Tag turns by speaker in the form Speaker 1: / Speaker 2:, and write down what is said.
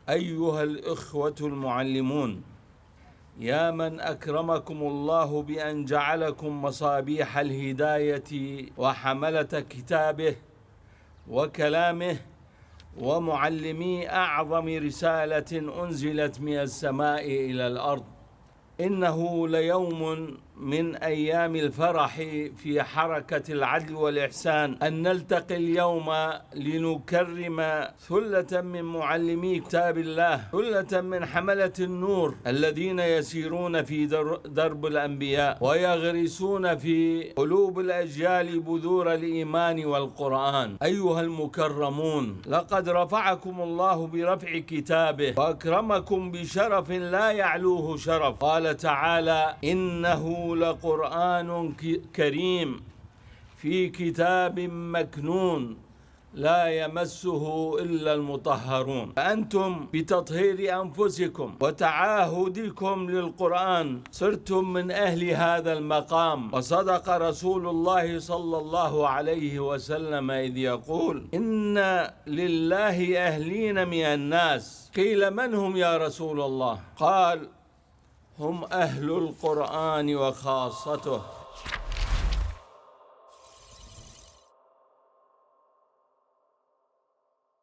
Speaker 1: أيها الإخوة المعلمون، يا من أكرمكم الله بأن جعلكم مصابيح الهداية وحملة كتابه وكلامه ومعلمي أعظم رسالة أنزلت من السماء إلى الأرض، إنه ليوم من أيام الفرح في حركة العدل والإحسان أن نلتقي اليوم لنكرم ثلة من معلمي كتاب الله، ثلة من حملة النور الذين يسيرون في درب الأنبياء ويغرسون في قلوب الأجيال بذور الإيمان والقرآن. أيها المكرمون، لقد رفعكم الله برفع كتابه وأكرمكم بشرف لا يعلوه شرف. قال تعالى: إنه لقرآن كريم في كتاب مكنون لا يمسه إلا المطهرون. فأنتم بتطهير أنفسكم وتعاهدكم للقرآن صرتم من أهل هذا المقام. وصدق رسول الله صلى الله عليه وسلم إذ يقول: إن لله أهلين من الناس. قيل: من هم يا رسول الله؟ قال: هم أهل القرآن وخاصته.